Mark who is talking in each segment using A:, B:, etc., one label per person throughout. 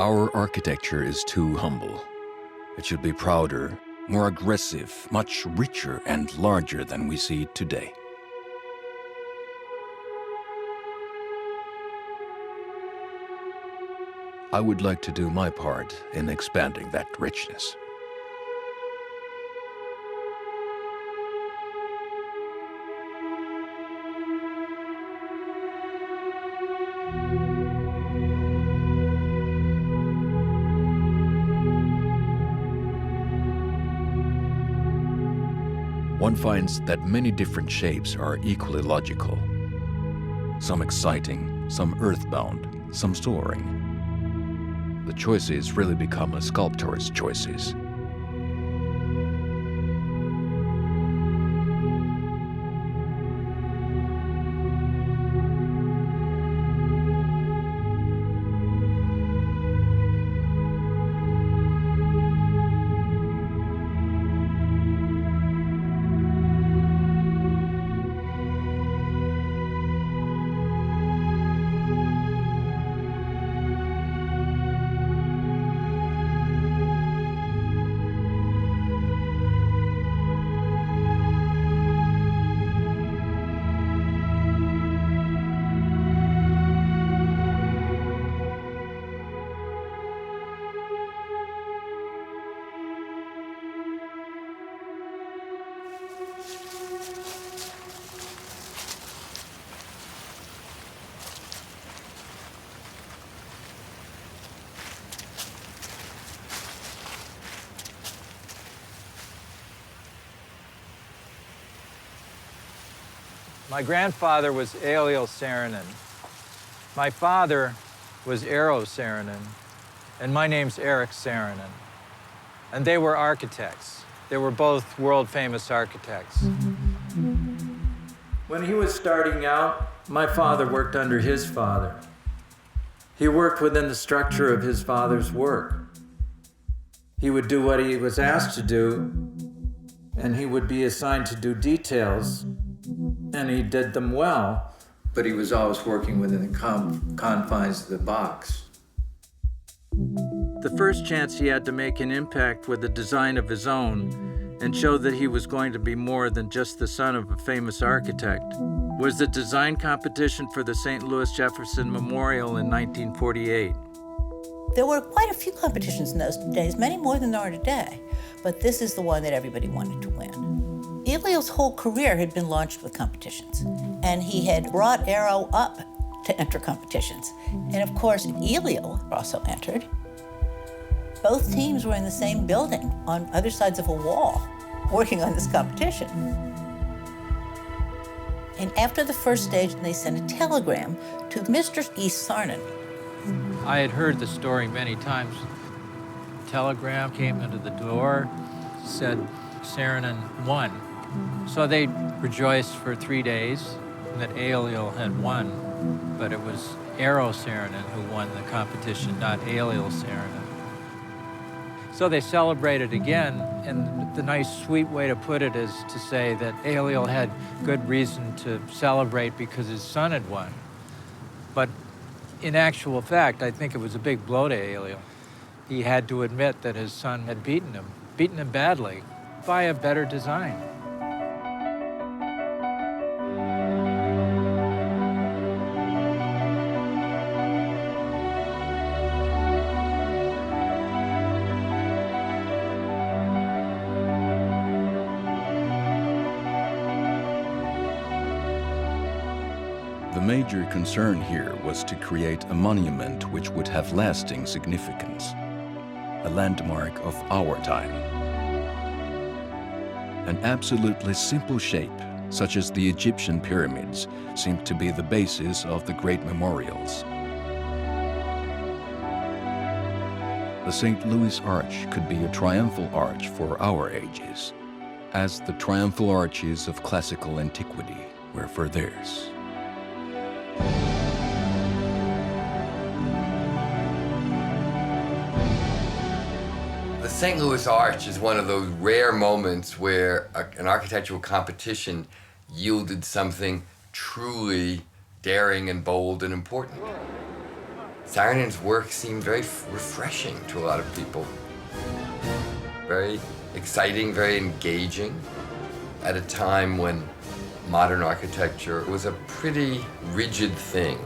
A: Our architecture is too humble. It should be prouder, more aggressive, much richer and larger than we see today. I would like to do my part in expanding that richness. One finds that many different shapes are equally logical. Some exciting, some earthbound, some soaring. The choices really become a sculptor's choices.
B: My grandfather was EERO Saarinen. My father was EERO Saarinen, and my name's Eric Saarinen. And they were architects. They were both world-famous architects. When he was starting out, my father worked under his father. He worked within the structure of his father's work. He would do what he was asked to do, and he would be assigned to do details, and he did them well, but he was always working within the confines of the box. The first chance he had to make an impact with a design of his own and show that he was going to be more than just the son of a famous architect was the design competition for the St. Louis Jefferson Memorial in 1948.
C: There were quite a few competitions in those days, many more than there are today, but this is the one that everybody wanted to win. EERO's whole career had been launched with competitions, and he had brought EERO up to enter competitions. And of course, EERO also entered. Both teams were in the same building on other sides of a wall, working on this competition. And after the first stage, they sent a telegram to Mr. E. Saarinen.
B: I had heard the story many times. The telegram came into the door, said Saarinen won. So they rejoiced for 3 days that EERO had won, but it was EERO Saarinen who won the competition, not EERO Saarinen. So they celebrated again, and the nice, sweet way to put it is to say that EERO had good reason to celebrate because his son had won. But in actual fact, I think it was a big blow to EERO. He had to admit that his son had beaten him badly, by a better design.
A: The major concern here was to create a monument which would have lasting significance, a landmark of our time. An absolutely simple shape, such as the Egyptian pyramids, seemed to be the basis of the great memorials. The St. Louis Arch could be a triumphal arch for our ages, as the triumphal arches of classical antiquity were for theirs.
D: The St. Louis Arch is one of those rare moments where an architectural competition yielded something truly daring and bold and important. Saarinen's work seemed very refreshing to a lot of people. Very exciting, very engaging, at a time when modern architecture was a pretty rigid thing.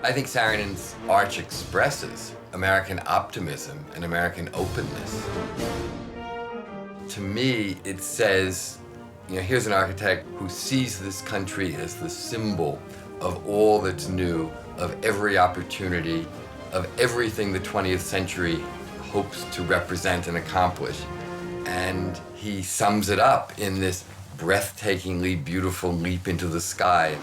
D: I think Saarinen's arch expresses American optimism and American openness. To me, it says, here's an architect who sees this country as the symbol of all that's new, of every opportunity, of everything the 20th century hopes to represent and accomplish. And he sums it up in this breathtakingly beautiful leap into the sky.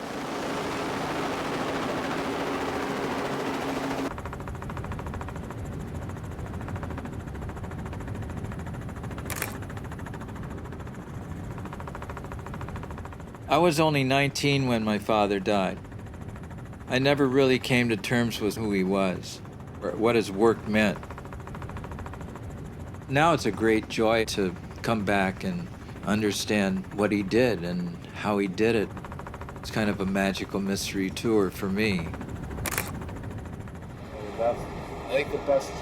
B: I was only 19 when my father died. I never really came to terms with who he was or what his work meant. Now it's a great joy to come back and understand what he did and how he did it. It's kind of a magical mystery tour for me.
E: I think the best to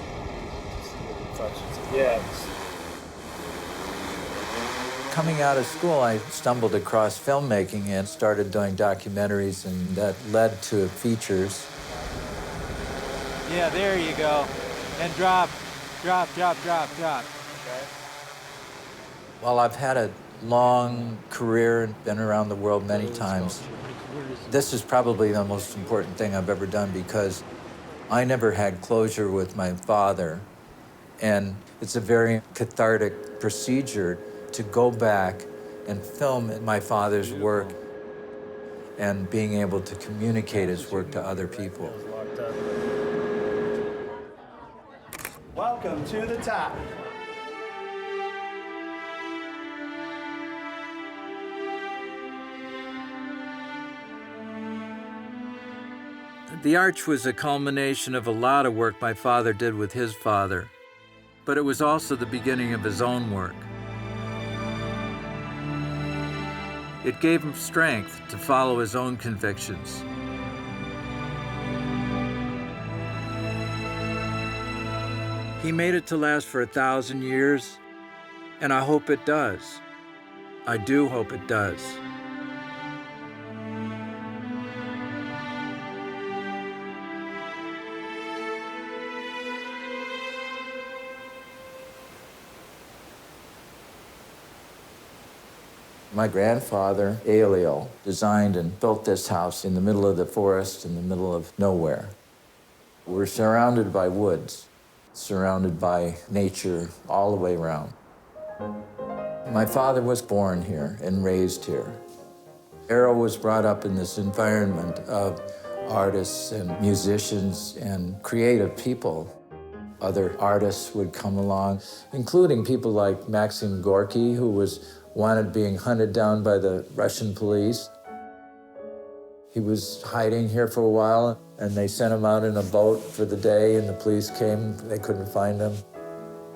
E: see the reflections. Yeah.
B: Coming out of school, I stumbled across filmmaking and started doing documentaries, and that led to features. Yeah, there you go. And drop. Okay. Well, I've had a long career and been around the world many times. This is probably the most important thing I've ever done because I never had closure with my father, and it's a very cathartic procedure to go back and film my father's work and being able to communicate his work to other people.
E: Welcome to the top.
B: The arch was a culmination of a lot of work my father did with his father, but it was also the beginning of his own work. It gave him strength to follow his own convictions. He made it to last for 1,000 years, and I hope it does. I do hope it does. My grandfather, Elio, designed and built this house in the middle of the forest, in the middle of nowhere. We're surrounded by woods, surrounded by nature all the way around. My father was born here and raised here. EERO was brought up in this environment of artists and musicians and creative people. Other artists would come along, including people like Maxim Gorky, who was wanted being hunted down by the Russian police. He was hiding here for a while, and they sent him out in a boat for the day, and the police came, they couldn't find him.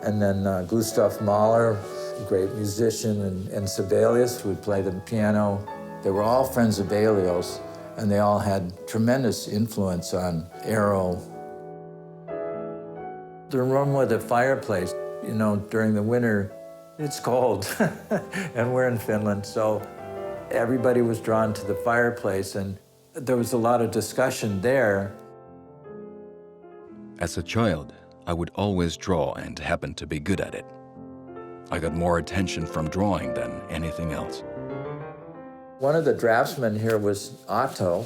B: And then Gustav Mahler, a great musician, and Sibelius, who would play the piano. They were all friends of Elio's, and they all had tremendous influence on EERO. The room with the fireplace, during the winter, it's cold, and we're in Finland, so everybody was drawn to the fireplace, and there was a lot of discussion there.
A: As a child, I would always draw and happened to be good at it. I got more attention from drawing than anything else.
B: One of the draftsmen here was Otto.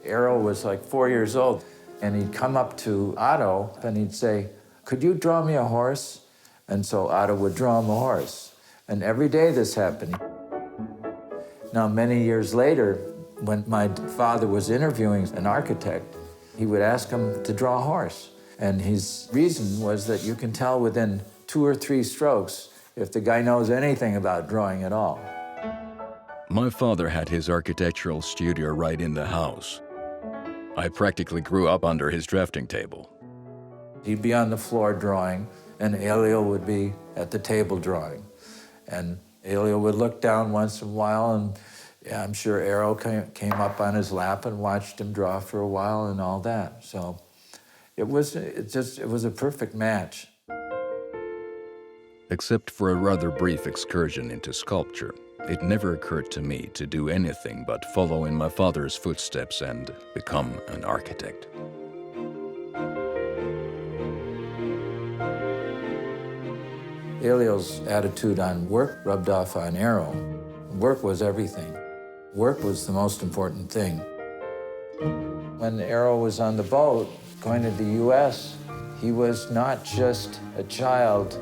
B: EERO was like 4 years old, and he'd come up to Otto and he'd say, "Could you draw me a horse?" And so Otto would draw him a horse. And every day this happened. Now, many years later, when my father was interviewing an architect, he would ask him to draw a horse. And his reason was that you can tell within 2 or 3 strokes if the guy knows anything about drawing at all.
A: My father had his architectural studio right in the house. I practically grew up under his drafting table.
B: He'd be on the floor drawing, and Elio would be at the table drawing. And Elio would look down once in a while, and
F: Yeah, I'm sure EERO came up on his lap and watched him draw for a while and all that. So it was a perfect match.
A: Except for a rather brief excursion into sculpture, it never occurred to me to do anything but follow in my father's footsteps and become an architect.
F: Elio's attitude on work rubbed off on EERO. Work was everything. Work was the most important thing. When EERO was on the boat going to the U.S., he was not just a child.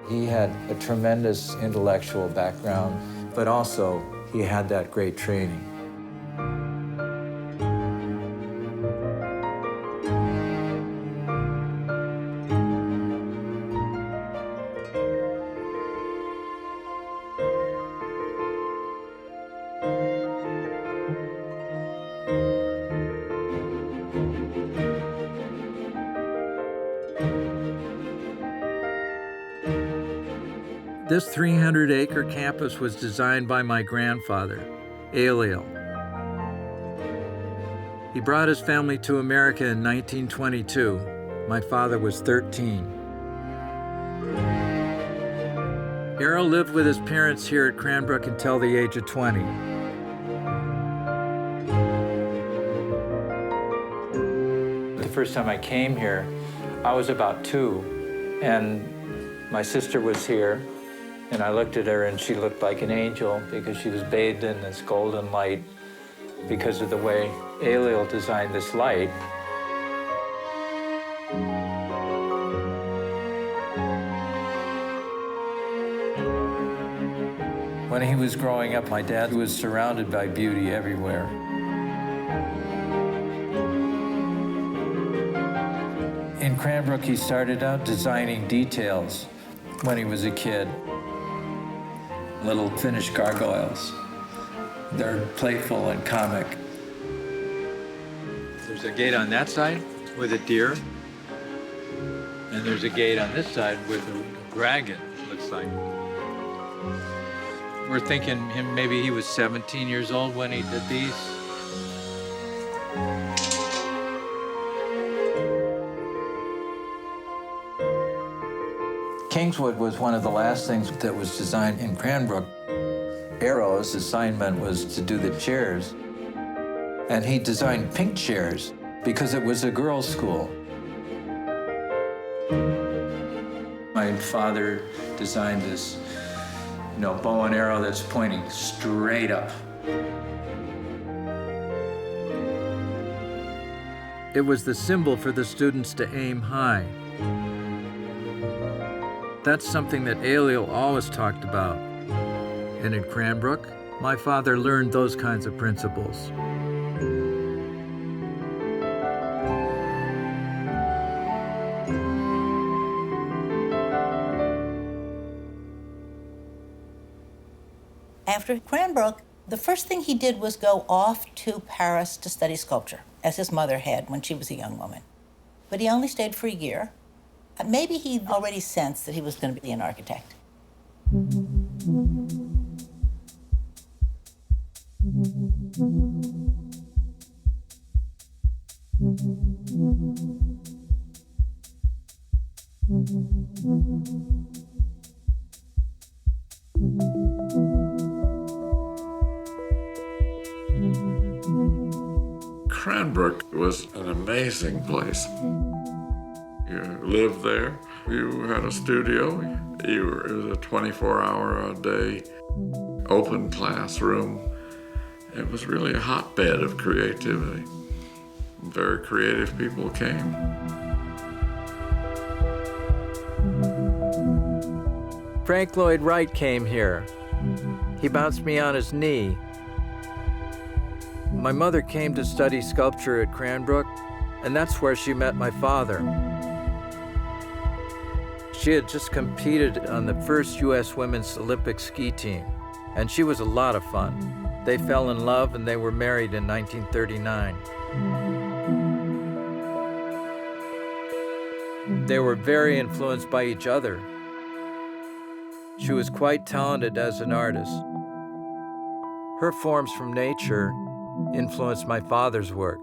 F: He had a tremendous intellectual background, but also he had that great training.
B: This 300-acre campus was designed by my grandfather, Elio. He brought his family to America in 1922. My father was 13. EERO lived with his parents here at Cranbrook until the age of 20.
F: The first time I came here, I was about 2, and my sister was here, and I looked at her and she looked like an angel because she was bathed in this golden light because of the way Elio designed this light. When he was growing up, my dad was surrounded by beauty everywhere. In Cranbrook, he started out designing details when he was a kid. Little Finnish gargoyles. They're playful and comic.
B: There's a gate on that side with a deer, and there's a gate on this side with a dragon, looks like. We're thinking maybe he was 17 years old when he did these.
F: Kingswood was one of the last things that was designed in Cranbrook. EERO's assignment was to do the chairs. And he designed pink chairs because it was a girls' school. My father designed this, bow and arrow that's pointing straight up.
B: It was the symbol for the students to aim high. That's something that Elio always talked about. And in Cranbrook, my father learned those kinds of principles.
C: After Cranbrook, the first thing he did was go off to Paris to study sculpture, as his mother had when she was a young woman. But he only stayed for a year. Maybe he already sensed that he was going to be an architect.
G: Cranbrook was an amazing place. You lived there, you had a studio, it was a 24-hour-a-day open classroom. It was really a hotbed of creativity. Very creative people came.
B: Frank Lloyd Wright came here. He bounced me on his knee. My mother came to study sculpture at Cranbrook, and that's where she met my father. She had just competed on the first U.S. Women's Olympic ski team, and she was a lot of fun. They fell in love and they were married in 1939. They were very influenced by each other. She was quite talented as an artist.
F: Her forms from nature influenced my father's work.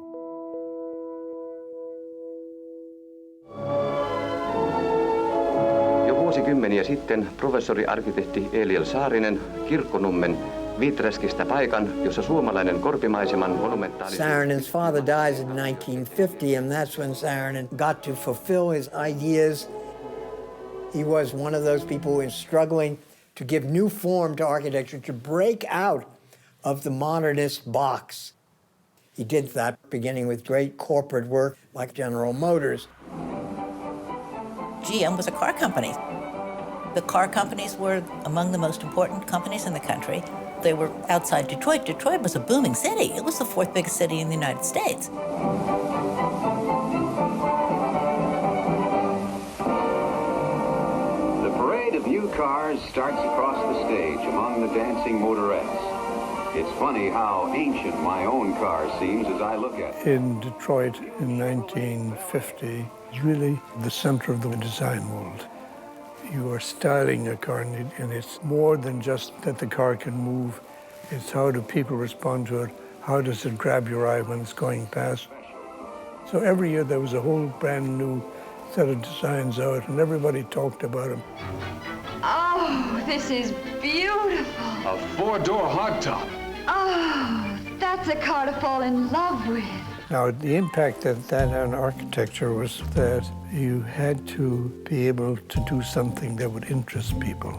H: Jo vuosikymmeniä sitten professori-arkkitehti EERO Saarinen Kirkkonummen Viiträskistä paikan, jossa suomalainen korpimaiseman monumentaalisella...
I: Saarinen's father dies in 1950, and that's when Saarinen got to fulfill his ideas. He was one of those people who was struggling to give new form to architecture, to break out of the modernist box. He did that beginning with great corporate work like General Motors.
C: GM was a car company. The car companies were among the most important companies in the country. They were outside Detroit. Detroit was a booming city. It was the fourth biggest city in the United States.
J: The parade of new cars starts across the stage among the dancing motorettes. It's funny how ancient my own car seems as I look at it.
E: In Detroit in 1950, it's really the center of the design world. You are styling a car, and it's more than just that the car can move. It's how do people respond to it? How does it grab your eye when it's going past? So every year there was a whole brand new set of designs out, and everybody talked about them.
K: Oh, this is beautiful.
J: A four-door hardtop.
K: Oh, that's a car to fall in love with.
E: Now, the impact that had on architecture was that you had to be able to do something that would interest people.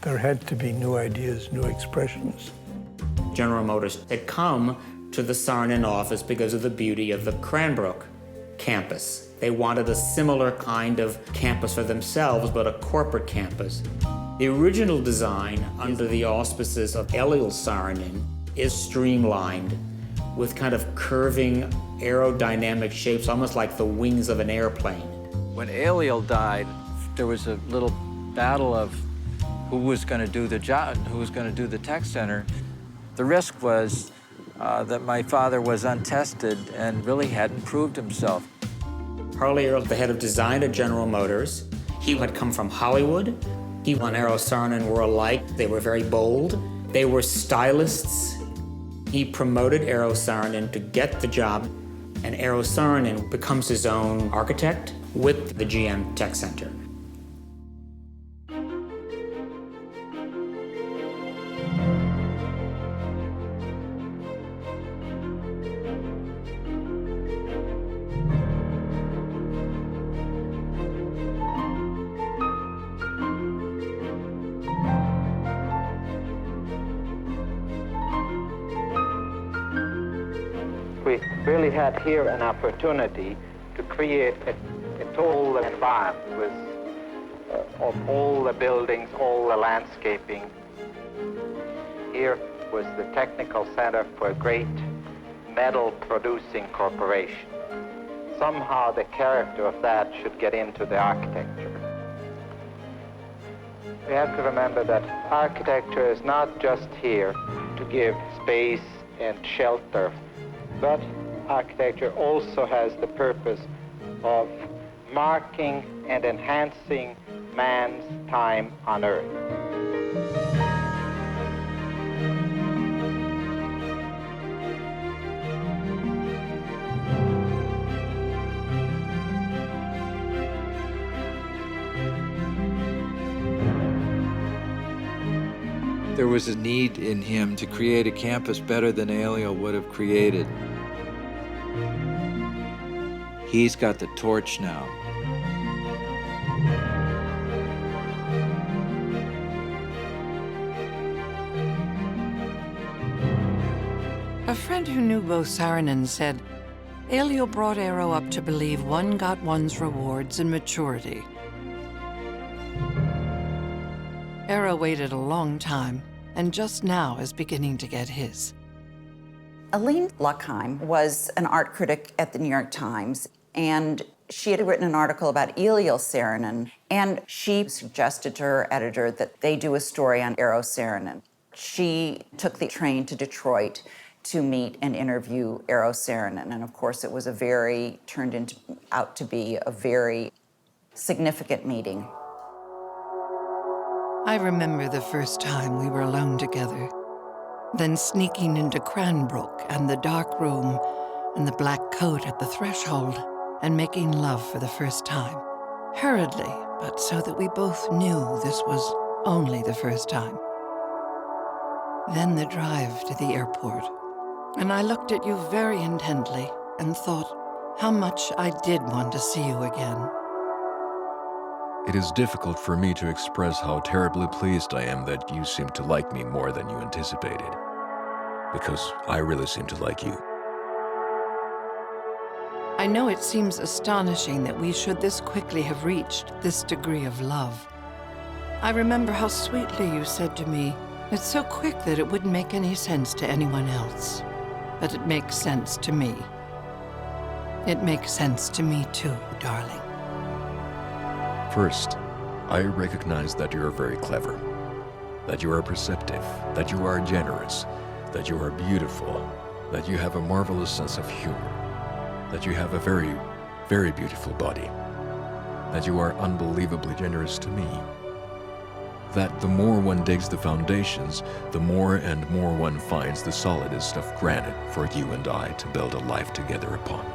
E: There had to be new ideas, new expressions.
L: General Motors had come to the Saarinen office because of the beauty of the Cranbrook campus. They wanted a similar kind of campus for themselves, but a corporate campus. The original design, under the auspices of EERO Saarinen, is streamlined with kind of curving aerodynamic shapes, almost like the wings of an airplane.
F: When EERO died, there was a little battle of who was going to do the job, who was going to do the tech center. The risk was that my father was untested and really hadn't proved himself.
L: Harley Earl, the head of design at General Motors, he had come from Hollywood. He and EERO Saarinen were alike. They were very bold. They were stylists. He promoted EERO Saarinen to get the job, and EERO Saarinen becomes his own architect with the GM Tech Center.
M: We really had here an opportunity to create a total environment with of all the buildings, all the landscaping. Here was the technical center for a great metal producing corporation. Somehow the character of that should get into the architecture. We have to remember that architecture is not just here to give space and shelter, but architecture also has the purpose of marking and enhancing man's time on earth.
F: There was a need in him to create a campus better than EERO would have created. He's got the torch now.
N: A friend who knew Bo Saarinen said, EERO brought EERO up to believe one got one's rewards in maturity. EERO waited a long time, and just now is beginning to get his.
O: Aline Luckheim was an art critic at the New York Times, and she had written an article about EERO Saarinen, and she suggested to her editor that they do a story on EERO Saarinen. She took the train to Detroit to meet and interview EERO Saarinen, and of course it was turned out to be a very significant meeting.
N: I remember the first time we were alone together. then sneaking into Cranbrook and the dark room and the black coat at the threshold and making love for the first time. Hurriedly, but so that we both knew this was only the first time. Then the drive to the airport. And I looked at you very intently and thought how much I did want to see you again.
A: It is difficult for me to express how terribly pleased I am that you seem to like me more than you anticipated, because I really seem to like you.
N: I know it seems astonishing that we should this quickly have reached this degree of love. I remember how sweetly you said to me, "It's so quick that it wouldn't make any sense to anyone else, but it makes sense to me." It makes sense to me too, darling.
A: First, I recognize that you are very clever, that you are perceptive, that you are generous, that you are beautiful, that you have a marvelous sense of humor, that you have a very, very beautiful body, that you are unbelievably generous to me, that the more one digs the foundations, the more and more one finds the solidest of granite for you and I to build a life together upon.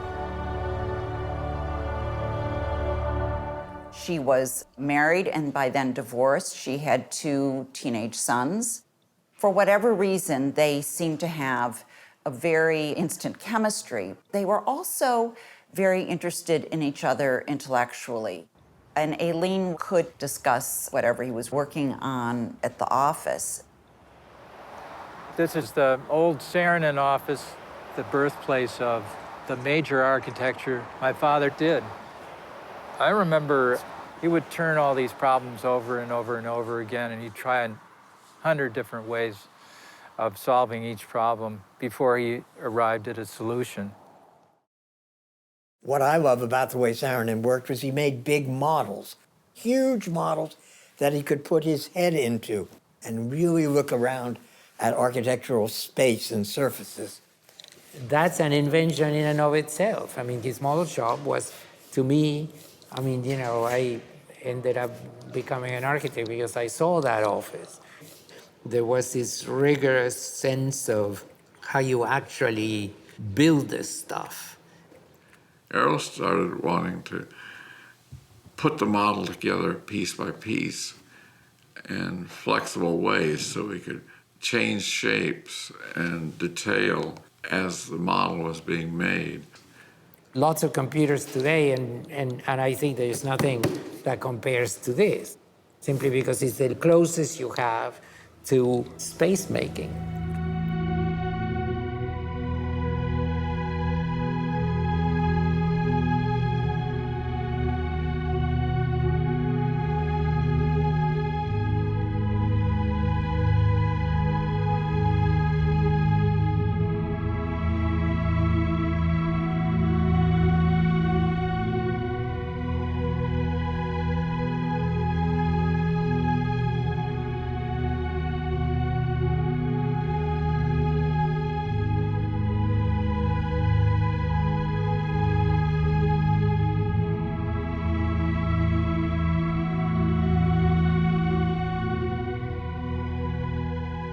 O: She was married and by then divorced. She had 2 teenage sons. For whatever reason, they seemed to have a very instant chemistry. They were also very interested in each other intellectually. And Aileen could discuss whatever he was working on at the office.
B: This is the old Saarinen office, the birthplace of the major architecture my father did. I remember he would turn all these problems over and over and over again, and he'd try 100 different ways of solving each problem before he arrived at a solution.
I: What I love about the way Saarinen worked was he made big models, huge models that he could put his head into and really look around at architectural space and surfaces.
P: That's an invention in and of itself. I mean, his model shop was, to me, I mean, you know, I ended up becoming an architect because I saw that office. There was this rigorous sense of how you actually build this stuff.
G: EERO started wanting to put the model together piece by piece in flexible ways so we could change shapes and detail as the model was being made.
P: Lots of computers today, and I think there's nothing that compares to this, simply because it's the closest you have to space making.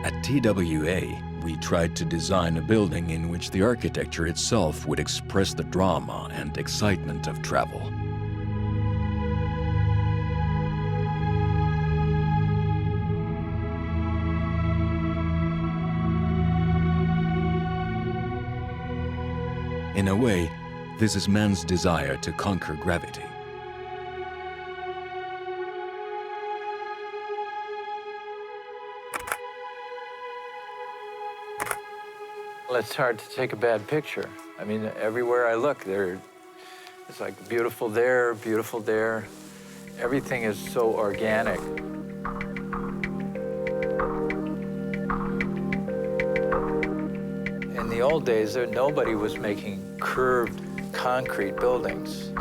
A: At TWA, we tried to design a building in which the architecture itself would express the drama and excitement of travel. In a way, this is man's desire to conquer gravity.
B: It's hard to take a bad picture. I mean, everywhere I look, it's like beautiful there, beautiful there. Everything is so organic. In the old days, nobody was making curved concrete buildings.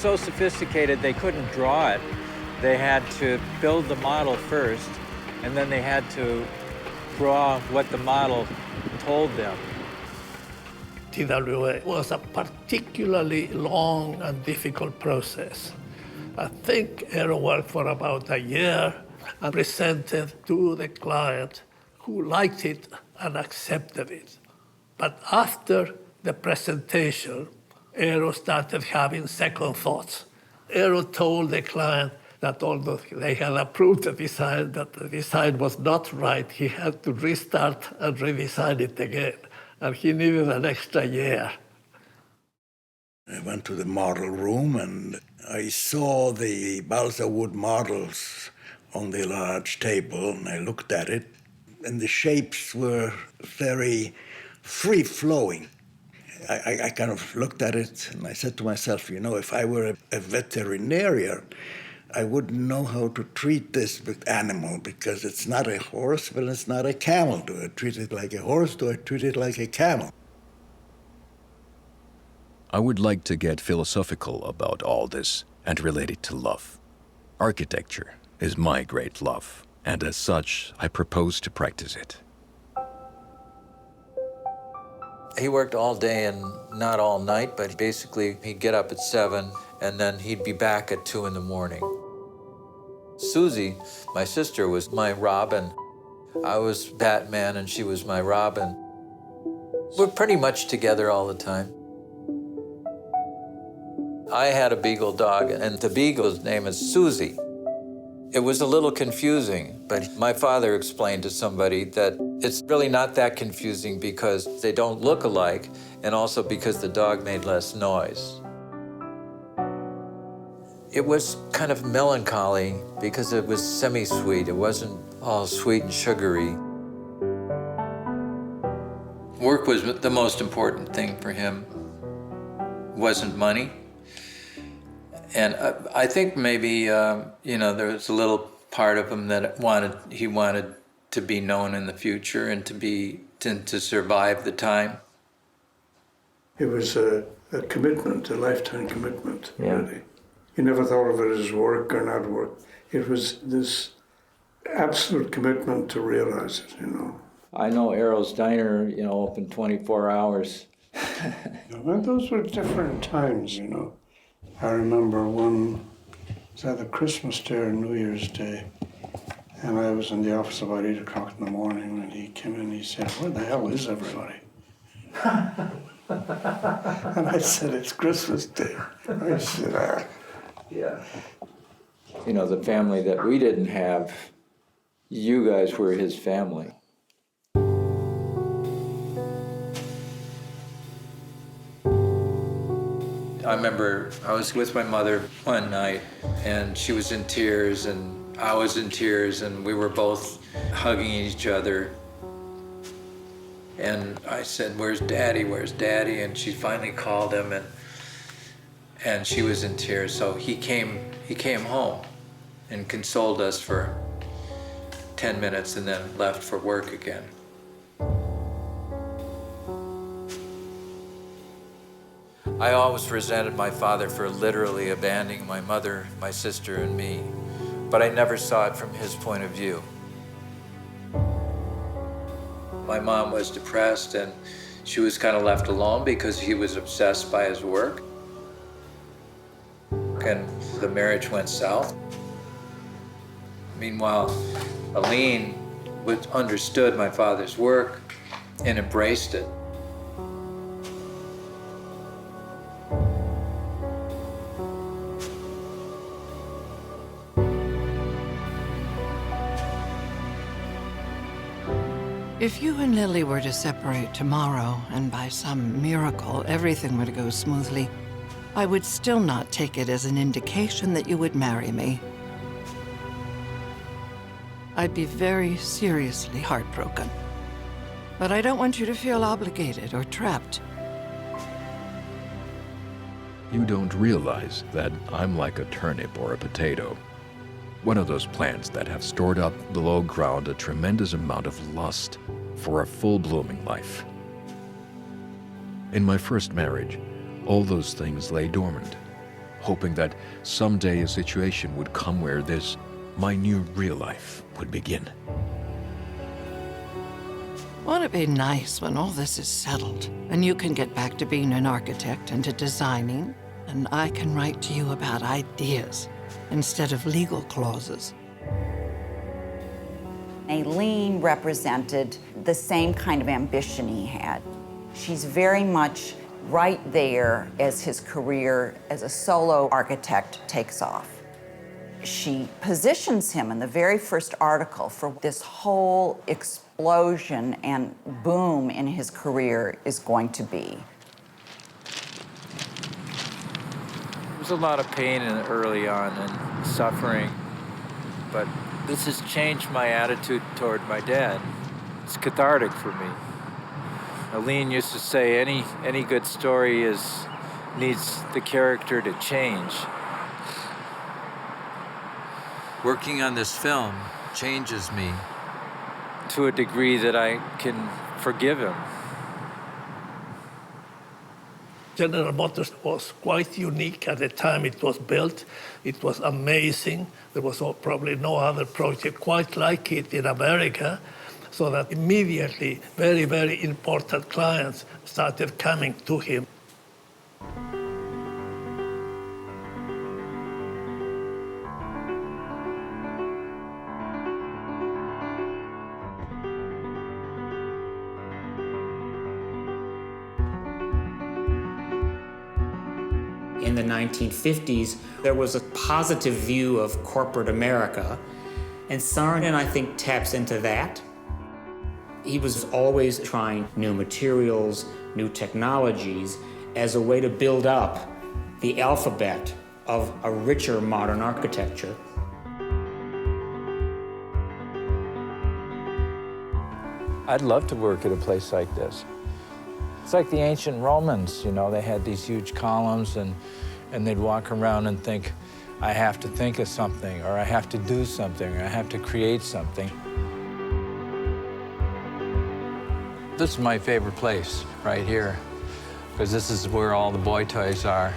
B: so sophisticated they couldn't draw it. They had to build the model first, and then they had to draw what the model told them.
E: TWA was a particularly long and difficult process. I think EERO worked for about a year and presented to the client who liked it and accepted it. But after the presentation, EERO started having second thoughts. EERO told the client that although they had approved the design, that the design was not right, he had to restart and redesign it again. And he needed an extra year.
Q: I went to the model room and I saw the balsa wood models on the large table, and I looked at it, and the shapes were very free-flowing. I kind of looked at it and I said to myself, you know, if I were a veterinarian, I wouldn't know how to treat this animal because it's not a horse, but it's not a camel. Do I treat it like a horse? Do I treat it like a camel?
A: I would like to get philosophical about all this and relate it to love. Architecture is my great love, and as such, I propose to practice it.
F: He worked all day and not all night, but basically he'd get up at 7 and then he'd be back at 2 in the morning. Susie, my sister, was my Robin. I was Batman and she was my Robin. We're pretty much together all the time. I had a beagle dog, and the beagle's name is Susie. It was a little confusing, but my father explained to somebody that it's really not that confusing because they don't look alike, and also because the dog made less noise. It was kind of melancholy because it was semi-sweet. It wasn't all sweet and sugary. Work was the most important thing for him. It wasn't money. And I think maybe, you know, there was a little part of him that he wanted to be known in the future and to survive the time.
E: It was a commitment, a lifetime commitment, really. He never thought of it as work or not work. It was this absolute commitment to realize it, you know.
F: I know EERO's Diner, you know, open 24 hours.
E: Well, those were different times, you know. I remember one, it was either Christmas Day or New Year's Day, and I was in the office about 8 o'clock in the morning when he came in and he said, where the hell is everybody? And I said, it's Christmas Day. I said,
F: Yeah. You know, the family that we didn't have, you guys were his family. I remember I was with my mother one night, and she was in tears, and I was in tears, and we were both hugging each other. And I said, where's Daddy, where's Daddy? And she finally called him, and she was in tears. So he came home and consoled us for 10 minutes and then left for work again. I always resented my father for literally abandoning my mother, my sister, and me, but I never saw it from his point of view. My mom was depressed and she was kind of left alone because he was obsessed by his work. And the marriage went south. Meanwhile, Aline understood my father's work and embraced it.
N: If you and Lily were to separate tomorrow, and by some miracle everything were to go smoothly, I would still not take it as an indication that you would marry me. I'd be very seriously heartbroken. But I don't want you to feel obligated or trapped.
A: You don't realize that I'm like a turnip or a potato. One of those plants that have stored up below ground a tremendous amount of lust for a full-blooming life. In my first marriage, all those things lay dormant. hoping that someday a situation would come where this, my new real life, would begin.
N: Won't it be nice when all this is settled and you can get back to being an architect and to designing, and I can write to you about ideas instead of legal clauses?
O: Aileen represented the same kind of ambition he had. She's very much right there as his career as a solo architect takes off. She positions him in the very first article for this whole explosion and boom in his career is going to be.
B: There was a lot of pain early on and suffering, but this has changed my attitude toward my dad. It's cathartic for me. Aline used to say any good story needs the character to change.
F: Working on this film changes me.
B: To a degree that I can forgive him.
R: General Motors was quite unique at the time it was built. It was amazing. There was probably no other project quite like it in America. So that immediately very, very important clients started coming to him.
L: In the 1950s, there was a positive view of corporate America, and Saarinen, I think, taps into that. He was always trying new materials, new technologies, as a way to build up the alphabet of a richer modern architecture.
F: I'd love to work at a place like this. It's like the ancient Romans, you know, they had these huge columns and they'd walk around and think, I have to think of something, or I have to do something, or I have to create something. This is my favorite place, right here, because this is where all the boy toys are.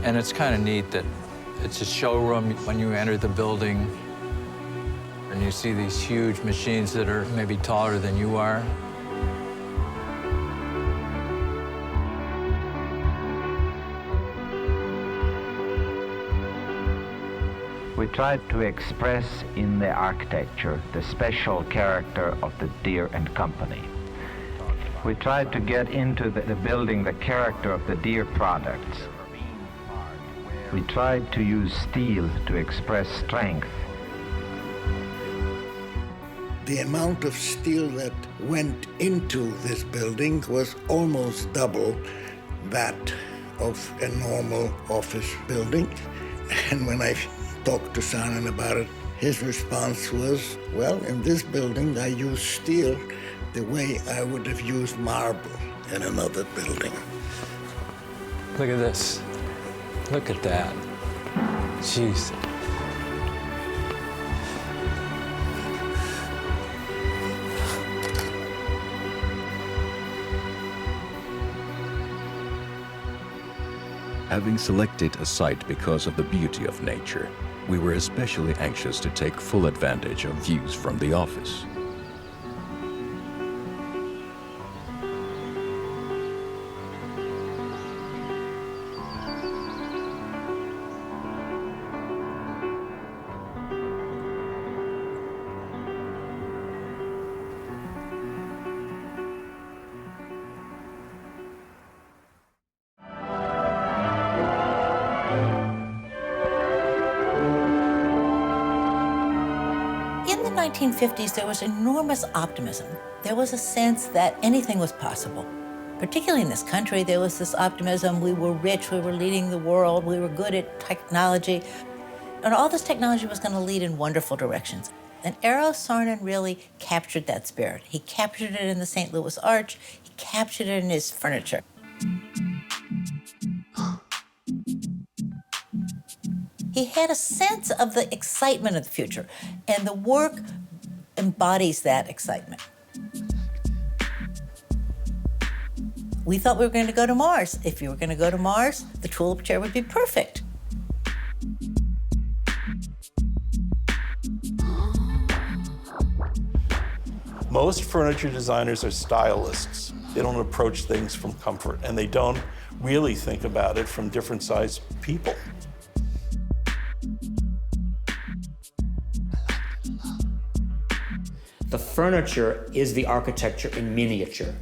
F: And it's kind of neat that it's a showroom when you enter the building, and you see these huge machines that are maybe taller than you are.
M: We tried to express in the architecture the special character of the Deere and Company. We tried to get into the building the character of the Deere products. We tried to use steel to express strength.
Q: The amount of steel that went into this building was almost double that of a normal office building. And when I talked to Saarinen about it, his response was, well, in this building I use steel the way I would have used marble in another building.
F: Look at this. Look at that. Jeez.
A: Having selected a site because of the beauty of nature, we were especially anxious to take full advantage of views from the office.
C: In the 1950s, there was enormous optimism. There was a sense that anything was possible. Particularly in this country, there was this optimism. We were rich, we were leading the world, we were good at technology. And all this technology was going to lead in wonderful directions. And EERO Saarinen really captured that spirit. He captured it in the St. Louis Arch. He captured it in his furniture. He had a sense of the excitement of the future, and the work embodies that excitement. We thought we were going to go to Mars. If you were going to go to Mars, the tulip chair would be perfect.
S: Most furniture designers are stylists. They don't approach things from comfort, and they don't really think about it from different sized people.
L: The furniture is the architecture in miniature.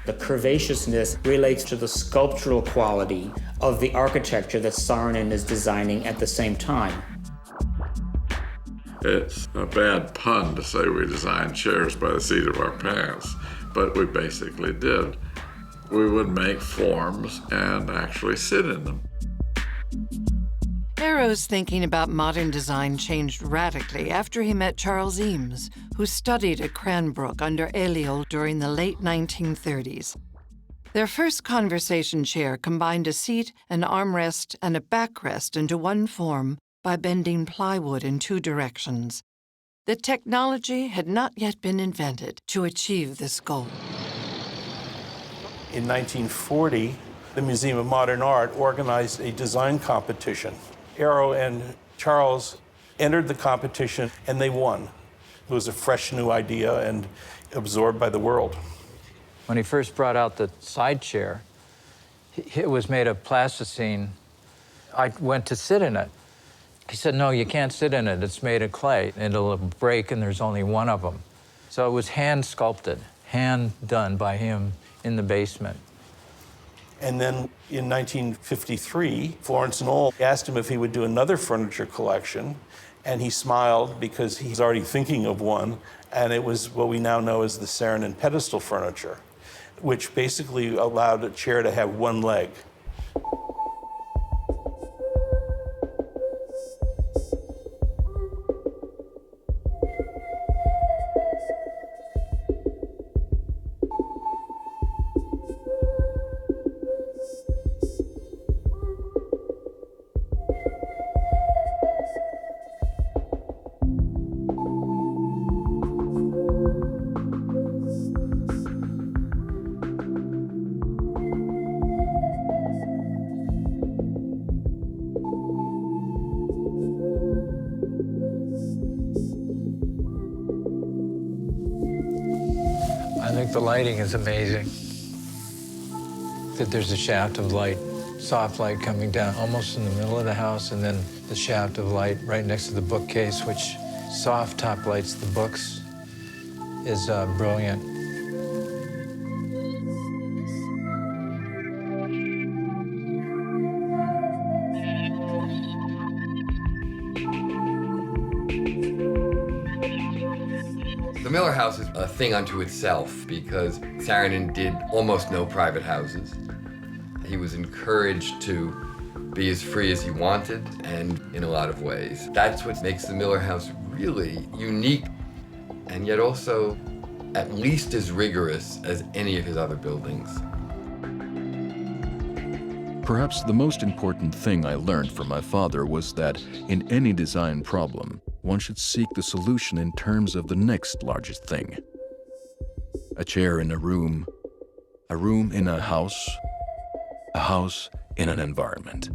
L: The curvaceousness relates to the sculptural quality of the architecture that Saarinen is designing at the same time.
G: It's a bad pun to say we designed chairs by the seat of our pants, but we basically did. We would make forms and actually sit in them.
N: EERO's thinking about modern design changed radically after he met Charles Eames, who studied at Cranbrook under Eliel during the late 1930s. Their first conversation chair combined a seat, an armrest, and a backrest into one form by bending plywood in two directions. The technology had not yet been invented to achieve this goal.
S: In 1940, the Museum of Modern Art organized a design competition. EERO and Charles entered the competition, and they won. It was a fresh new idea and absorbed by the world.
B: When he first brought out the side chair, it was made of plasticine. I went to sit in it. He said, no, you can't sit in it. It's made of clay. It'll break, and there's only one of them. So it was hand sculpted, hand done by him in the basement.
S: And then in 1953, Florence Knoll asked him if he would do another furniture collection, and he smiled because he's already thinking of one, and it was what we now know as the Saarinen pedestal furniture, which basically allowed a chair to have one leg.
B: I think the lighting is amazing. That there's a shaft of light, soft light coming down almost in the middle of the house, and then the shaft of light right next to the bookcase, which soft top lights the books, is brilliant.
D: The Miller House is a thing unto itself because Saarinen did almost no private houses. He was encouraged to be as free as he wanted, and in a lot of ways. That's what makes the Miller House really unique, and yet also at least as rigorous as any of his other buildings.
A: Perhaps the most important thing I learned from my father was that in any design problem, one should seek the solution in terms of the next largest thing. A chair in a room in a house in an environment.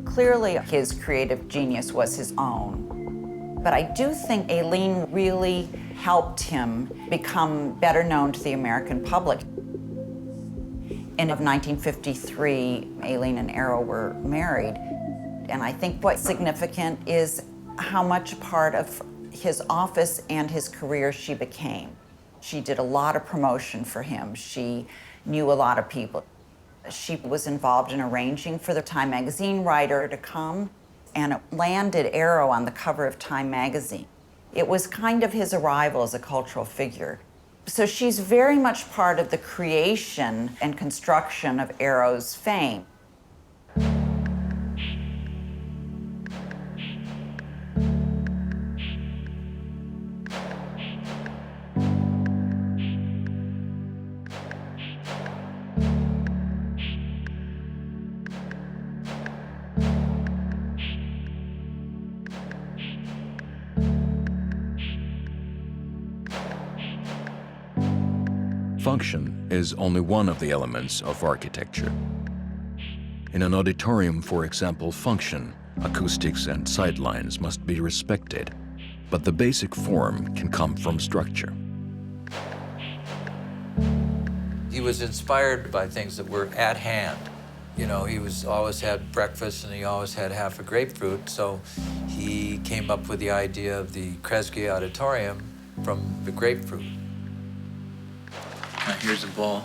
O: Clearly, his creative genius was his own. But I do think Aileen really helped him become better known to the American public. In 1953, Aileen and EERO were married. And I think what's significant is how much part of his office and his career she became. She did a lot of promotion for him. She knew a lot of people. She was involved in arranging for the Time magazine writer to come, and it landed EERO on the cover of Time magazine. It was kind of his arrival as a cultural figure. So she's very much part of the creation and construction of EERO's fame.
A: function is only one of the elements of architecture. In an auditorium, for example, function, acoustics, and sightlines must be respected, but the basic form can come from structure.
B: He was inspired by things that were at hand. You know, he always had breakfast and he always had half a grapefruit, so he came up with the idea of the Kresge Auditorium from the grapefruit. Now here's a bowl.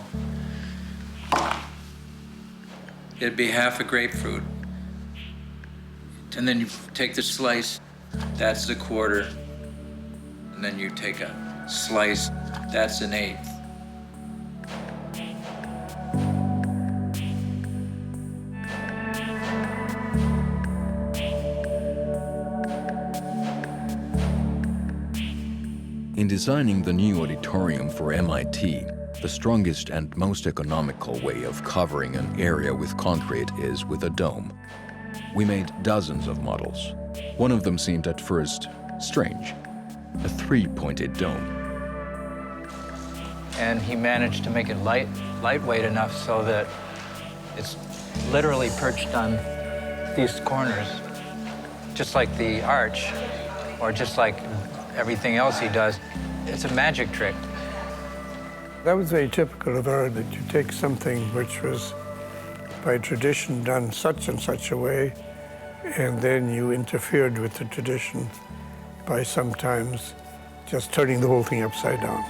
B: It'd be half a grapefruit. And then you take the slice, that's the quarter. And then you take a slice, that's an eighth.
A: In designing the new auditorium for MIT, the strongest and most economical way of covering an area with concrete is with a dome. We made dozens of models. One of them seemed at first strange, a three-pointed dome.
B: And he managed to make it lightweight enough so that it's literally perched on these corners, just like the arch, or just like everything else he does. It's a magic trick.
E: That was very typical of her, that you take something which was by tradition done such and such a way, and then you interfered with the tradition by sometimes just turning the whole thing upside down.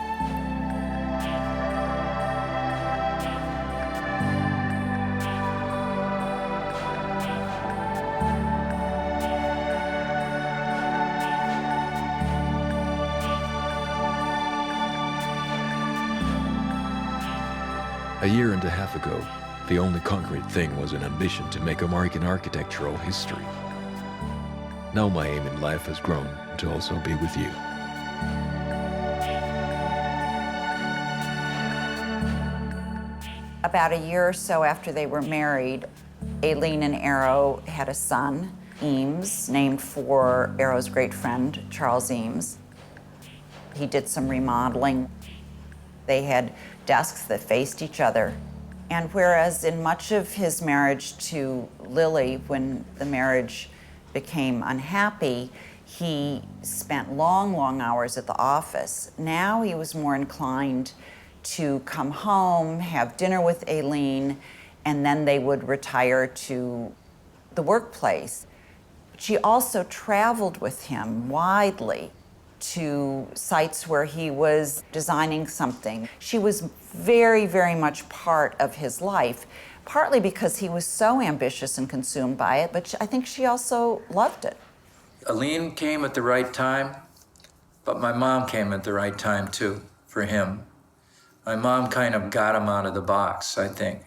A: A year and a half ago, the only concrete thing was an ambition to make a mark in architectural history. Now my aim in life has grown to also be with you.
O: About a year or so after they were married, Aileen and EERO had a son, Eames, named for EERO's great friend, Charles Eames. He did some remodeling. They had desks that faced each other. And whereas in much of his marriage to Lily, when the marriage became unhappy, he spent long, long hours at the office. Now he was more inclined to come home, have dinner with Aileen, and then they would retire to the workplace. She also traveled with him widely to sites where he was designing something. She was very, very much part of his life, partly because he was so ambitious and consumed by it, but I think she also loved it.
B: Aileen came at the right time, but my mom came at the right time too, for him. My mom kind of got him out of the box, I think,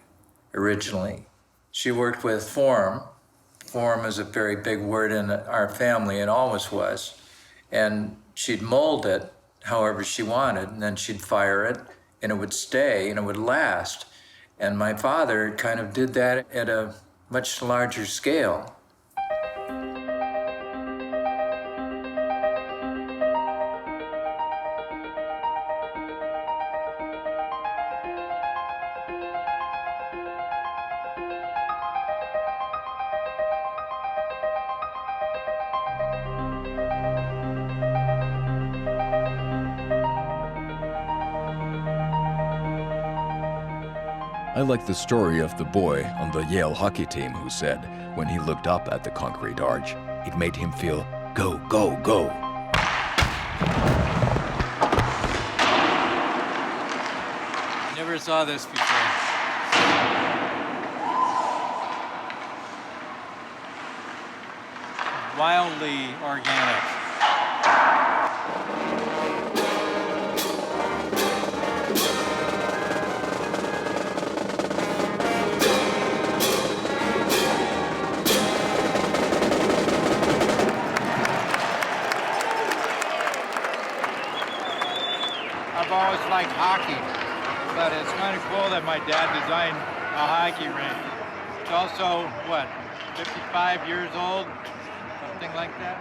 B: originally. She worked with form. Form is a very big word in our family, it always was. And she'd mold it however she wanted, and then she'd fire it, and it would stay, and it would last. And my father kind of did that at a much larger scale.
A: I like the story of the boy on the Yale hockey team who said, when he looked up at the concrete arch, it made him feel, go, go, go.
B: Never saw this before. Wildly organic.
T: I've always liked hockey, but it's kind of cool that my dad designed a hockey rink. It's also, what, 55 years old? Something like that?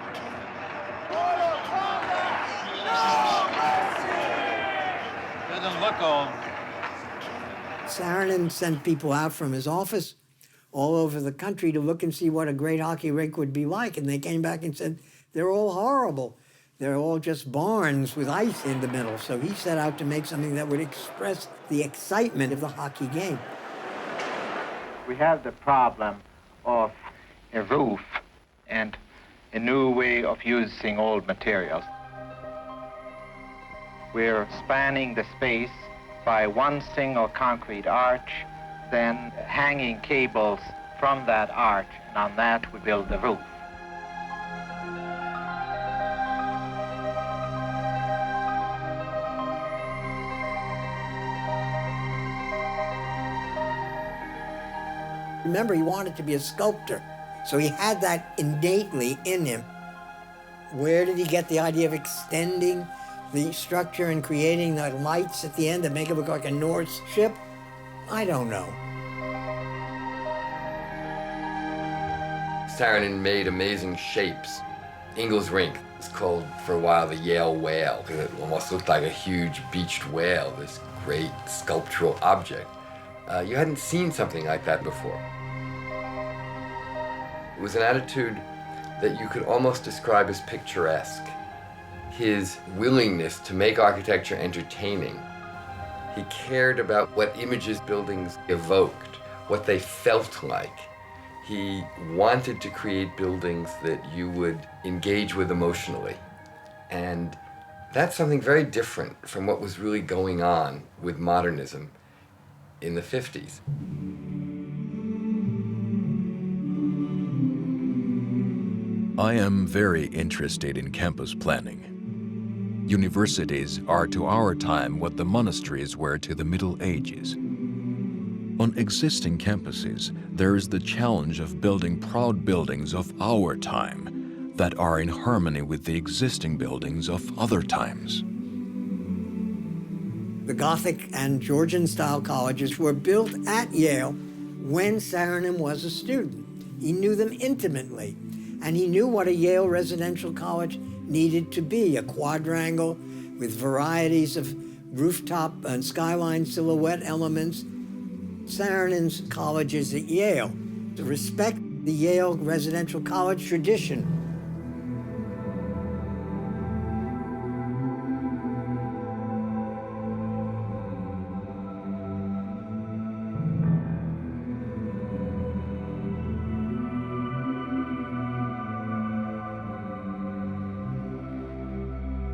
T: Doesn't look old.
I: Saarinen sent people out from his office all over the country to look and see what a great hockey rink would be like, and they came back and said, they're all horrible. They're all just barns with ice in the middle. So he set out to make something that would express the excitement of the hockey game.
M: We have the problem of a roof and a new way of using old materials. We're spanning the space by one single concrete arch, then hanging cables from that arch, and on that we build the roof.
I: Remember, he wanted to be a sculptor, so he had that innately in him. Where did he get the idea of extending the structure and creating the lights at the end that make it look like a Norse ship? I don't know.
D: Saarinen made amazing shapes. Ingalls Rink was called for a while the Yale Whale, because it almost looked like a huge beached whale, this great sculptural object. You hadn't seen something like that before. It was an attitude that you could almost describe as picturesque. His willingness to make architecture entertaining. He cared about what images buildings evoked, what they felt like. He wanted to create buildings that you would engage with emotionally. And that's something very different from what was really going on with modernism in the 50s.
A: I am very interested in campus planning. Universities are to our time what the monasteries were to the Middle Ages. On existing campuses, there is the challenge of building proud buildings of our time that are in harmony with the existing buildings of other times.
I: The Gothic and Georgian-style colleges were built at Yale when Saarinen was a student. He knew them intimately, and he knew what a Yale residential college needed to be, a quadrangle with varieties of rooftop and skyline silhouette elements. Saarinen's colleges at Yale to respect the Yale residential college tradition.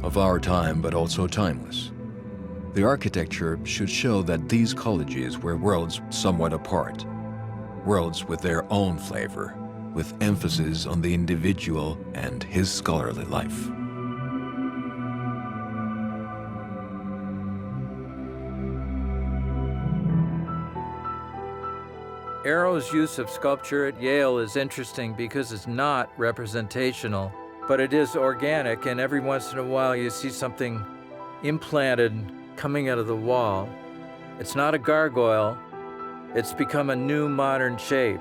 A: Of our time, but also timeless. The architecture should show that these colleges were worlds somewhat apart, worlds with their own flavor, with emphasis on the individual and his scholarly life.
B: EERO's use of sculpture at Yale is interesting because it's not representational, but it is organic, and every once in a while you see something implanted coming out of the wall. It's not a gargoyle, it's become a new modern shape.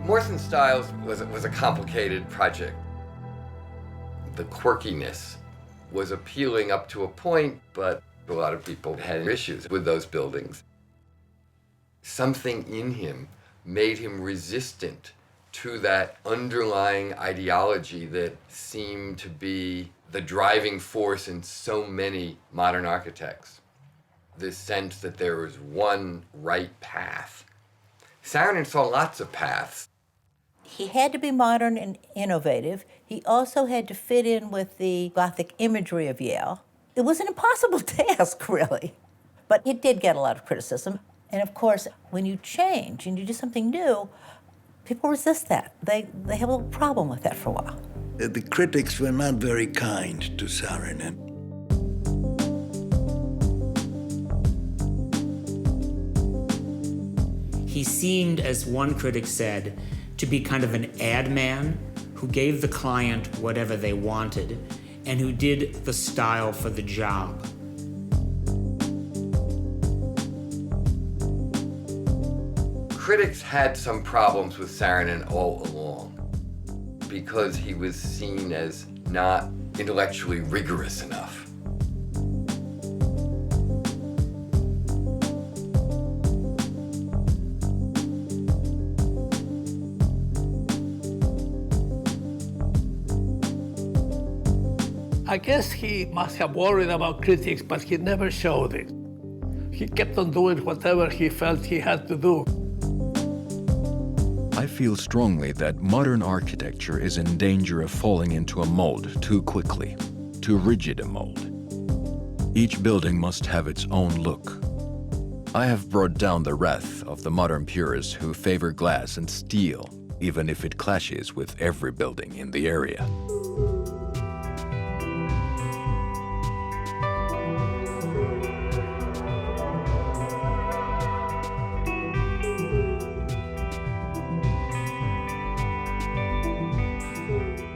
D: Morrison Styles was a complicated project. The quirkiness was appealing up to a point, but a lot of people had issues with those buildings. Something in him made him resistant to that underlying ideology that seemed to be the driving force in so many modern architects. This sense that there was one right path. Saarinen saw lots of paths.
C: He had to be modern and innovative. He also had to fit in with the Gothic imagery of Yale. It was an impossible task, really. But it did get a lot of criticism. And of course, when you change and you do something new, people resist that. They have a little problem with that for a while.
Q: The critics were not very kind to Saarinen.
L: He seemed, as one critic said, to be kind of an ad man who gave the client whatever they wanted and who did the style for the job.
D: Critics had some problems with Saarinen all along. because he was seen as not intellectually rigorous enough.
R: I guess he must have worried about critics, but he never showed it. He kept on doing whatever he felt he had to do.
A: I feel strongly that modern architecture is in danger of falling into a mold too quickly, too rigid a mold. Each building must have its own look. I have brought down the wrath of the modern purists who favor glass and steel, even if it clashes with every building in the area.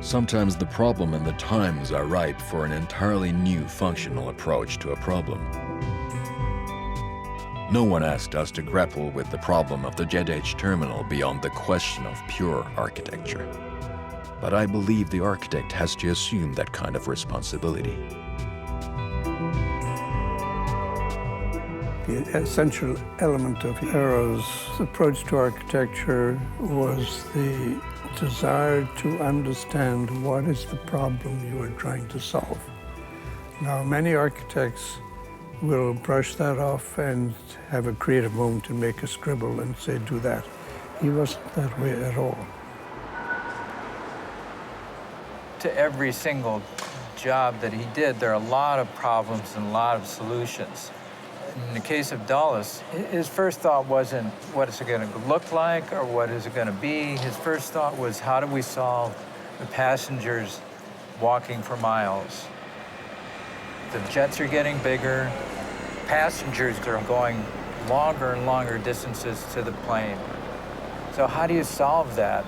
A: Sometimes the problem and the times are ripe for an entirely new functional approach to a problem. No one asked us to grapple with the problem of the jet-age terminal beyond the question of pure architecture. But I believe the architect has to assume that kind of responsibility.
E: The essential element of EERO's approach to architecture was the desire to understand what is the problem you are trying to solve. Now, many architects will brush that off and have a creative moment and make a scribble and say, do that. He wasn't that way at all.
B: To every single job that he did, there are a lot of problems and a lot of solutions. In the case of Dulles, his first thought wasn't what is it going to look like or what is it going to be. His first thought was how do we solve the passengers walking for miles. The jets are getting bigger. Passengers are going longer and longer distances to the plane. So how do you solve that?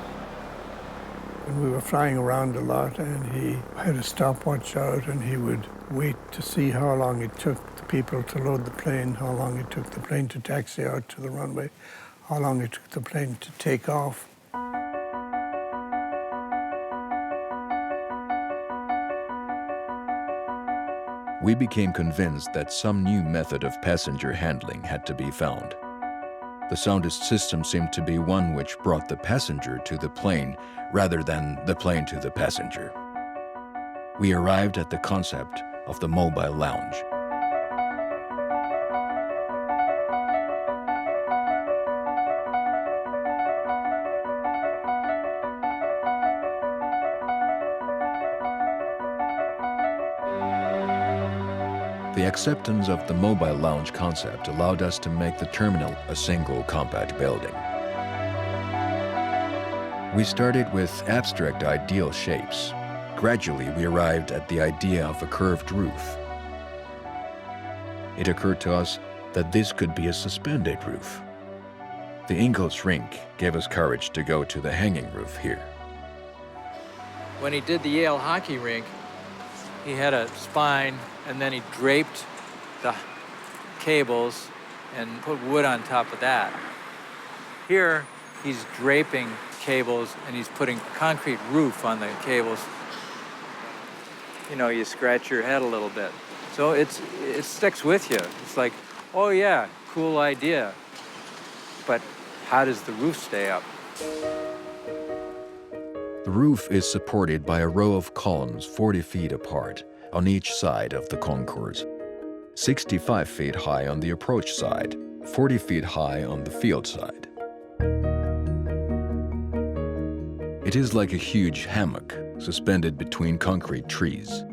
E: And we were flying around a lot, and he had a stopwatch out, and he would wait to see how long it took the people to load the plane, how long it took the plane to taxi out to the runway, how long it took the plane to take off.
A: We became convinced that some new method of passenger handling had to be found. The soundest system seemed to be one which brought the passenger to the plane rather than the plane to the passenger. We arrived at the concept of the mobile lounge. The acceptance of the mobile lounge concept allowed us to make the terminal a single compact building. We started with abstract ideal shapes. Gradually, we arrived at the idea of a curved roof. It occurred to us that this could be a suspended roof. The Ingalls rink gave us courage to go to the hanging roof here.
B: When he did the Yale hockey rink, he had a spine, and then he draped the cables and put wood on top of that. Here, he's draping cables and he's putting concrete roof on the cables. You know, you scratch your head a little bit. So it sticks with you. It's like, oh yeah, cool idea. But how does the roof stay up?
A: The roof is supported by a row of columns 40 feet apart on each side of the concourse, 65 feet high on the approach side, 40 feet high on the field side. It is like a huge hammock suspended between concrete trees.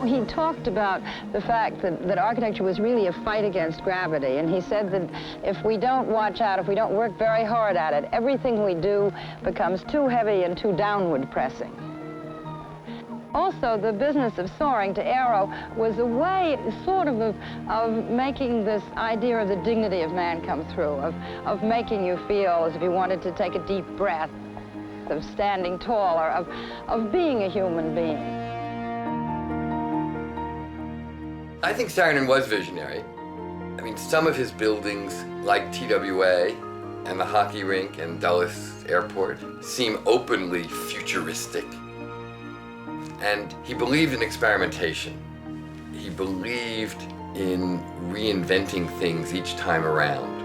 U: He talked about the fact that architecture was really a fight against gravity, and he said that if we don't watch out, if we don't work very hard at it, everything we do becomes too heavy and too downward pressing. Also, the business of soaring to EERO was a way sort of making this idea of the dignity of man come through, of making you feel as if you wanted to take a deep breath, of standing tall, or of being a human being.
D: I think Saarinen was visionary. I mean, some of his buildings, like TWA and the hockey rink and Dulles Airport, seem openly futuristic. And he believed in experimentation. He believed in reinventing things each time around.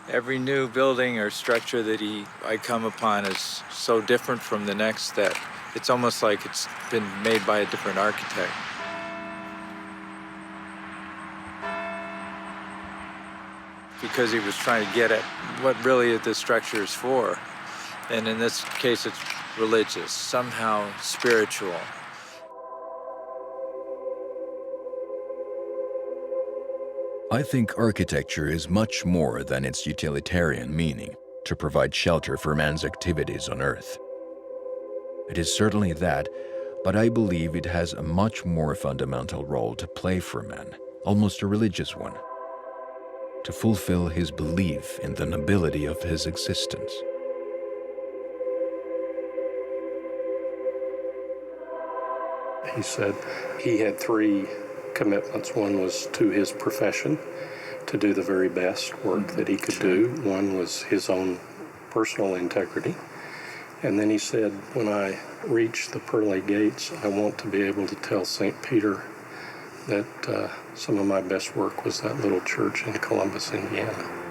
H: Every new building or structure that I come upon is so different from the next that it's almost like it's been made by a different architect. Because he was trying to get at what really this structure is for. And in this case, it's religious, somehow spiritual.
A: I think architecture is much more than its utilitarian meaning, to provide shelter for man's activities on earth. It is certainly that, but I believe it has a much more fundamental role to play for man, almost a religious one, to fulfill his belief in the nobility of his existence.
V: He said he had three commitments. One was to his profession, to do the very best work that he could do. One was his own personal integrity. And then he said, when I reach the pearly gates, I want to be able to tell St. Peter that some of my best work was that little church in Columbus, Indiana.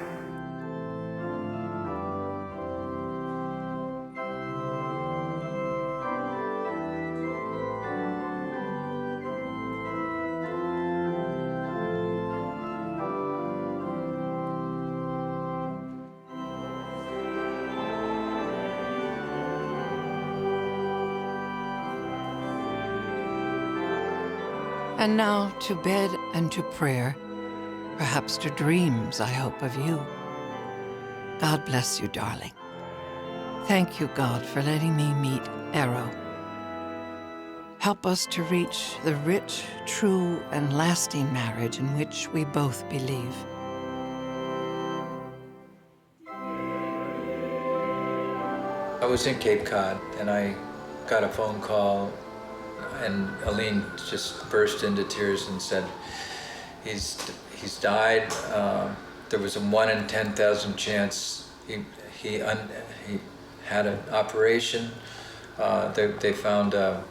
N: And now to bed and to prayer, perhaps to dreams, I hope, of you. God bless you, darling. Thank you, God, for letting me meet EERO. Help us to reach the rich, true, and lasting marriage in which we both believe.
B: I was in Cape Cod, and I got a phone call, and Aline just burst into tears and said, he's died. There was a 1 in 10,000 chance he had an operation. They found a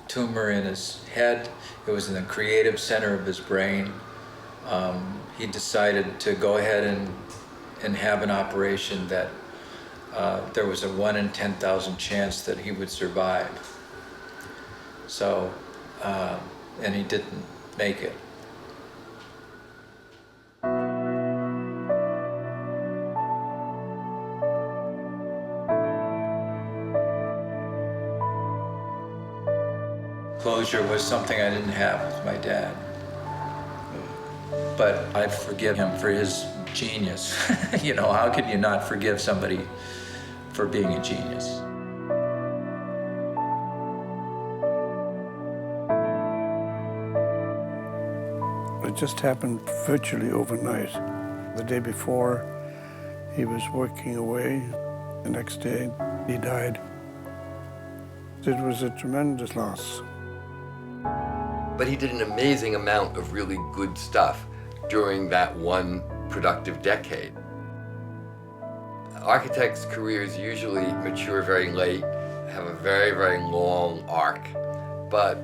B: tumor in his head. It was in the creative center of his brain. He decided to go ahead and have an operation that there was a 1 in 10,000 chance that he would survive. So, and he didn't make it. Closure was something I didn't have with my dad. But I forgive him for his genius. You know, how could you not forgive somebody for being a genius?
E: It just happened virtually overnight. The day before, he was working away. The next day, he died. It was a tremendous loss.
D: But he did an amazing amount of really good stuff during that one productive decade. Architects' careers usually mature very late, have a very, very long arc. But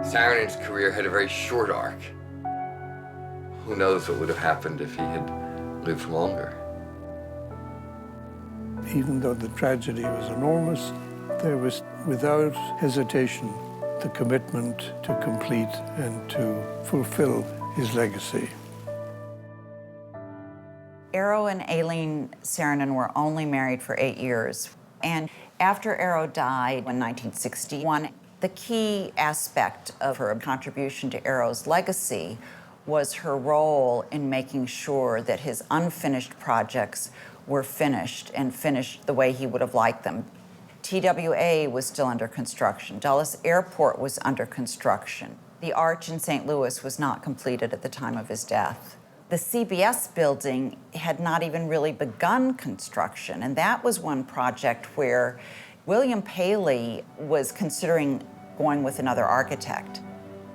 D: Saarinen's career had a very short arc. Who knows what would have happened if he had lived longer.
E: Even though the tragedy was enormous, there was, without hesitation, the commitment to complete and to fulfill his legacy.
O: EERO and Aileen Saarinen were only married for 8 years. And after EERO died in 1961, the key aspect of her contribution to EERO's legacy was her role in making sure that his unfinished projects were finished and finished the way he would have liked them. TWA was still under construction. Dulles Airport was under construction. The arch in St. Louis was not completed at the time of his death. The CBS building had not even really begun construction, and that was one project where William Paley was considering going with another architect.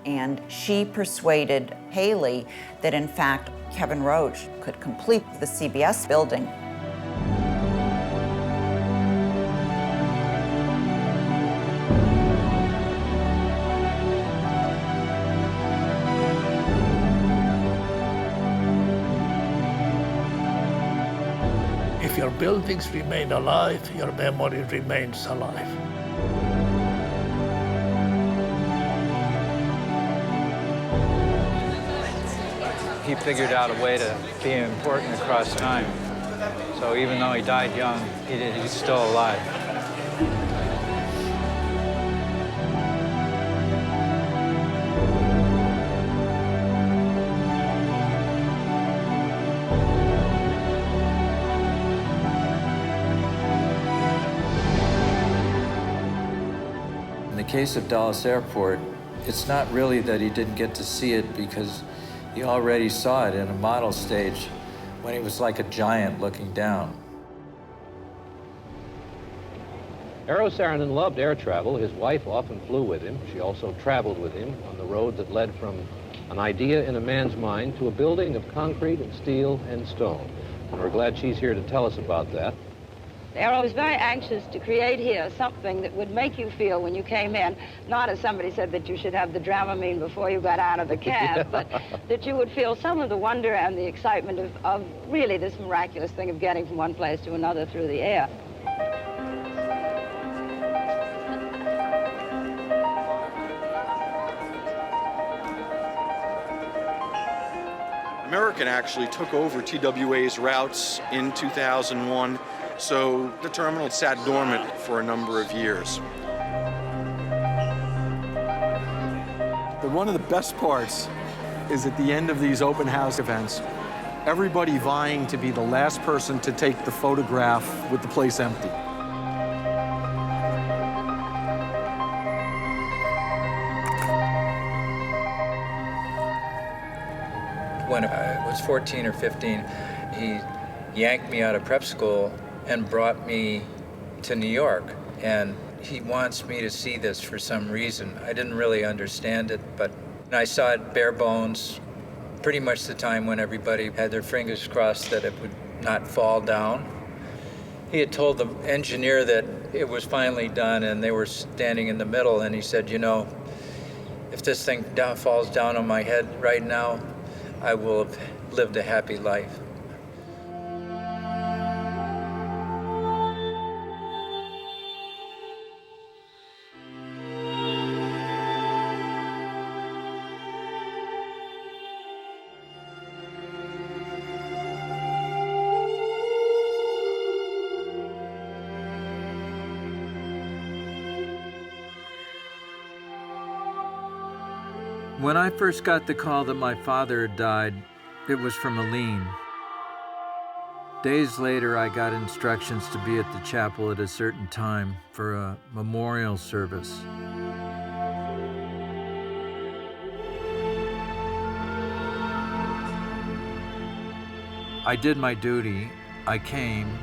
O: And she persuaded Paley that, in fact, Kevin Roche could complete the CBS building.
R: If your buildings remain alive, your memory remains alive.
B: He figured out a way to be important across time. So even though he died young, he's still alive.
F: In the case of Dulles Airport, it's not really that he didn't get to see it because he already saw it in a model stage when he was like a giant looking down.
J: EERO Saarinen loved air travel. His wife often flew with him. She also traveled with him on the road that led from an idea in a man's mind to a building of concrete and steel and stone. And we're glad she's here to tell us about that.
U: EERO was very anxious to create here something that would make you feel when you came in, not as somebody said that you should have the Dramamine before you got out of the cab, but that you would feel some of the wonder and the excitement of really this miraculous thing of getting from one place to another through the air.
K: American actually took over TWA's routes in 2001. So the terminal sat dormant for a number of years.
W: One of the best parts is at the end of these open house events, everybody vying to be the last person to take the photograph with the place empty.
F: When I was 14 or 15, he yanked me out of prep school and brought me to New York. And he wants me to see this for some reason. I didn't really understand it, but I saw it bare bones pretty much the time when everybody had their fingers crossed that it would not fall down. He had told the engineer that it was finally done and they were standing in the middle, and he said, you know, if this thing falls down on my head right now, I will have lived a happy life.
B: When I first got the call that my father had died, it was from Aline. Days later, I got instructions to be at the chapel at a certain time for a memorial service. I did my duty. I came.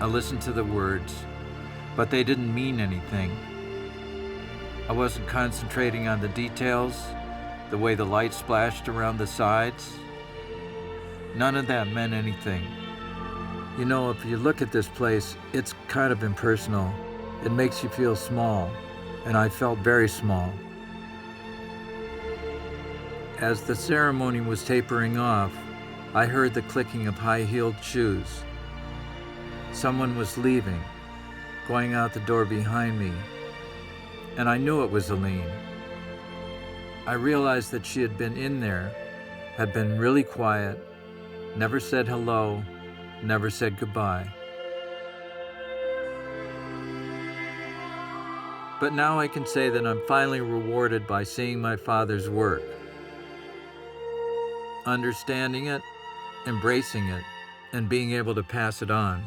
B: I listened to the words, but they didn't mean anything. I wasn't concentrating on the details, the way the light splashed around the sides. None of that meant anything. You know, if you look at this place, it's kind of impersonal. It makes you feel small, and I felt very small. As the ceremony was tapering off, I heard the clicking of high-heeled shoes. Someone was leaving, going out the door behind me, and I knew it was Aline. I realized that she had been in there, had been really quiet, never said hello, never said goodbye. But now I can say that I'm finally rewarded by seeing my father's work. Understanding it, embracing it, and being able to pass it on.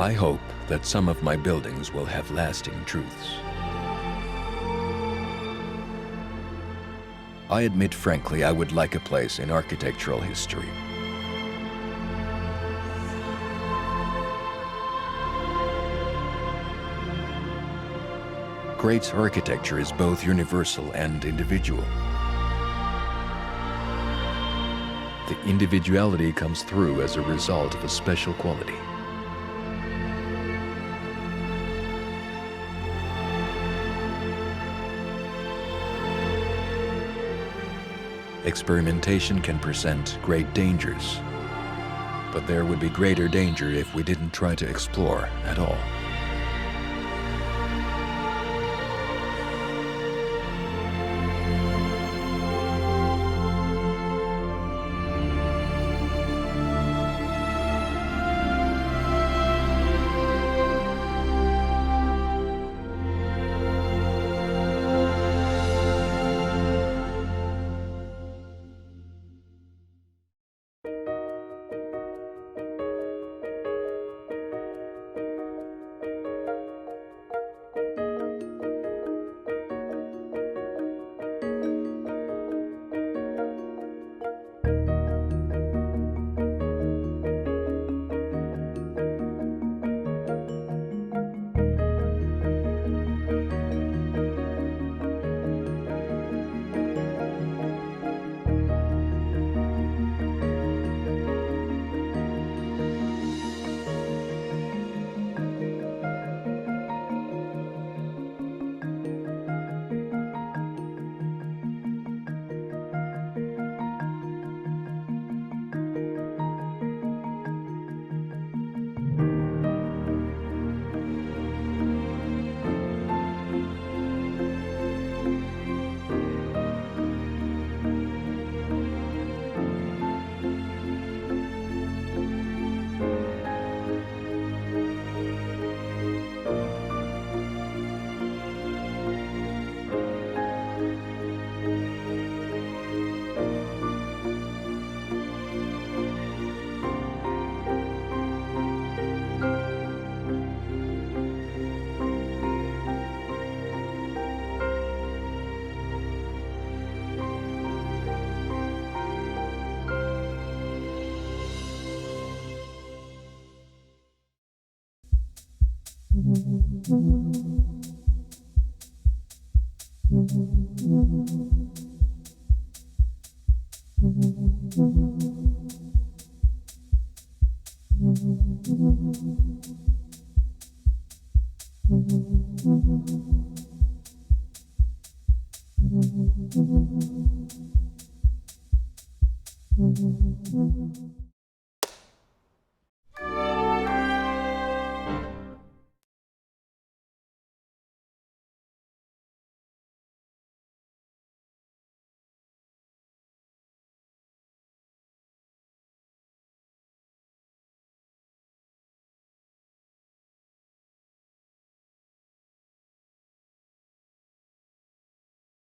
A: I hope that some of my buildings will have lasting truths. I admit frankly I would like a place in architectural history. Great architecture is both universal and individual. The individuality comes through as a result of a special quality. Experimentation can present great dangers, but there would be greater danger if we didn't try to explore at all.